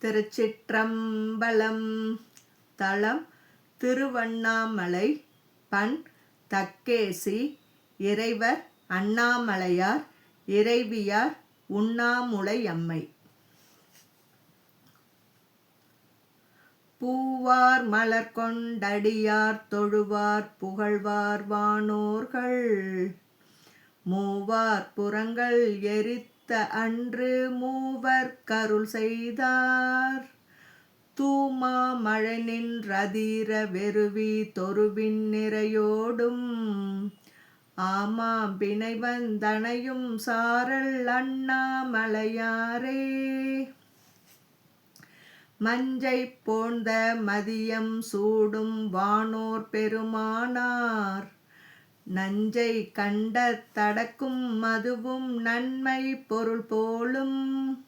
திருச்சிற்றம்பலம். தலம் திருவண்ணாமலை. பண் தக்கேசி. இறைவர் அண்ணாமலையார். இறைவியார் உண்ணாமுலையம்மை. பூவார் மலர்கொண்டடியார் தொழுவார் புகழ்வார் வானோர்கள். மூவார் புறங்கள் எரித்த அன்று மூவர் கருள் செய்தார். தூமா மழை நின்றதீர வெறுவி தொருவின் நிறையோடும். ஆமாம் பிணை வந்தணையும் சாரல் அண்ணாமலையாரே. மஞ்சை போந்த மதியம் சூடும் வானோர் பெருமானார். நஞ்சை கண்ட தடக்கும் மதுவும் நன்மை பொருள் போலும்.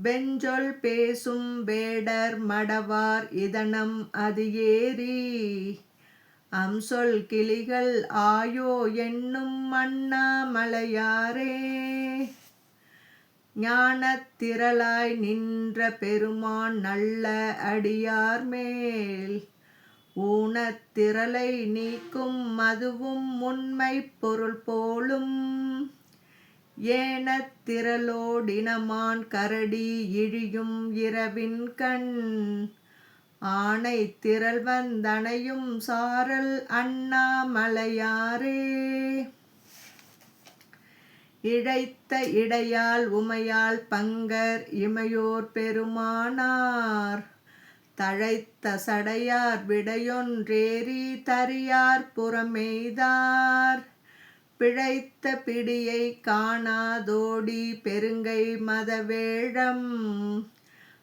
வெஞ்சொல் பேசும் வேடர் மடவார் இதனம் அது ஏறி. அம்சொல் கிளிகள் ஆயோ என்னும் அண்ணாமலையாரே. ஞானத் திரளாய் நின்ற பெருமான் நல்ல அடியார் மேல். ஊனத் திரளை நீக்கும் மதுவும் உண்மை பொருள் போலும். ஏனத் திரளோடினமான் கரடி இழியும் இரவின் கண். ஆனை திரள் வந்தணையும் சாரல் அண்ணாமலையாரே. இழைத்த இடையால் உமையால் பங்கர் இமையோர் பெருமானார். தழைத்த சடையார் விடையொன்றேறி தரியார் புறமெய்தார். பிழைத்த பிடியை காணாதோடி பெருங்கை மதவேழம்.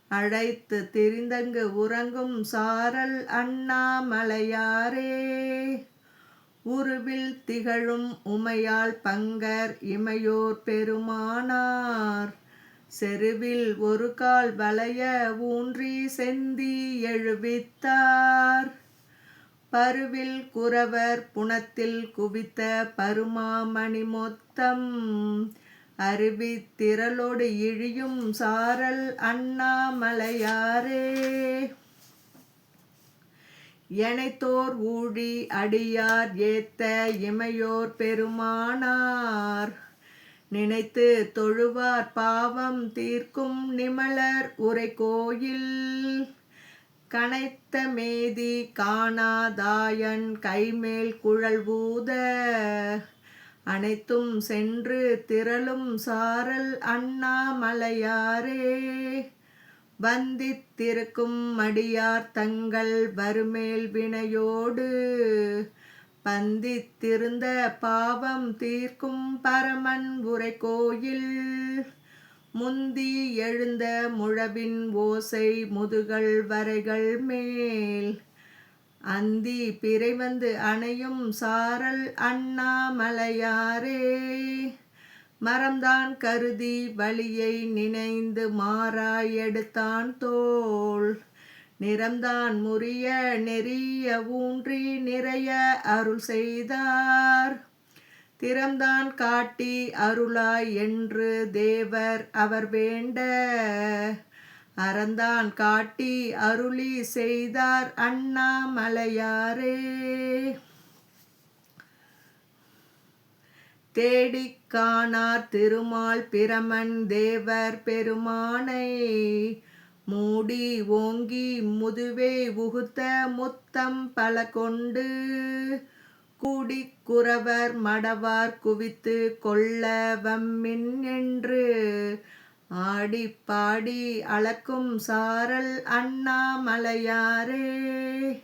அழைத்து திரிந்தங்கு உறங்கும் சாரல் அண்ணாமலையாரே. உருவில் திகழும் உமையால் பங்கர் இமையோர் பெருமானார். செருவில் ஒரு கால் வளைய ஊன்றி செந்தி எழுவித்தார். பருவில் குரவர் புனத்தில் குவித்த பருமாமணி மொத்தம். அருவித் திரளோடு இழியும் சாரல் அண்ணாமலையாரே. எனைத்தோர் ஊழி அடியார் ஏத்த இமையோர் பெருமானார். நினைத்து தொழுவார் பாவம் தீர்க்கும் நிமலர் உரை கோயில். கனைத்த மேதி காணாதாயன் கைமேல் குழல் ஊத. அனைத்தும் சென்று திரளும் சாரல் அண்ணாமலையாரே. வந்தித்திருக்கும் அடியார் தங்கள் வருமேல் வினையோடு. பந்தித்திருந்த பாவம் தீர்க்கும் பரமன் உரை கோயில். முந்தி எழுந்த முழவின் ஓசை முதுகள் வரைகள் மேல். அந்தி பிறை வந்து அணையும் சாரல் அண்ணாமலையாரே. மரம்தான் கருதி வழியை நினைந்து மாறாய் எடுத்தான் தோள். நிறம்தான் முறிய நெறிய ஊன்றி நிறைய அருள் செய்தார். திறம்தான் காட்டி அருளாய் என்று தேவர் அவர் வேண்ட. அறந்தான் காட்டி அருளி செய்தார் அண்ணாமலையாரே. தேடிக் காணார் திருமால் பிரமன் தேவர் பெருமானை. மூடி ஓங்கி முதுவே உகுத்த முத்தம் பல கொண்டு. கூடிக் குரவர் மடவார் குவித்து கொள்ள வம்மின் என்று. ஆடிப் பாடி அளக்கும் சாரல் அண்ணாமலையாரே.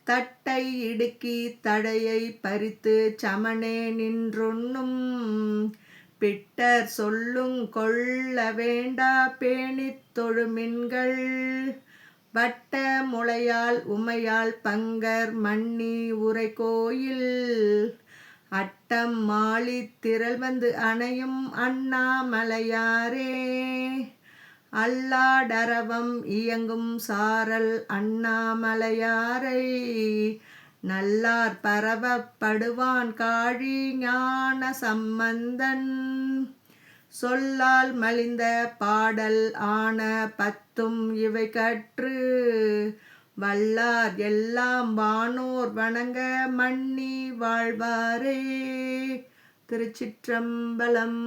தட்டை இடுக்கி தடையை பறித்து சமனே நின்றுண்ணும். பிட்டர் சொல்லுங் கொள்ள வேண்டா பேணித் தொழுமின்கள். வட்ட முளையால் உமையால் பங்கர் மன்னி உரை கோயில். அட்டம் மாளித் திரள் வந்து அணையும் அண்ணாமலையாரே. அல்லாடரவம் இயங்கும் சாரல் அண்ணாமலையாரை. நல்லார் பரவப்படுவான் காழி ஞான சம்பந்தன். சொல்லால் மலிந்த பாடல் ஆன பத்தும் இவை கற்று வல்லார் எல்லாம் வானோர் வணங்க மன்னி வாழ்வாரே. திருச்சிற்றம்பலம்.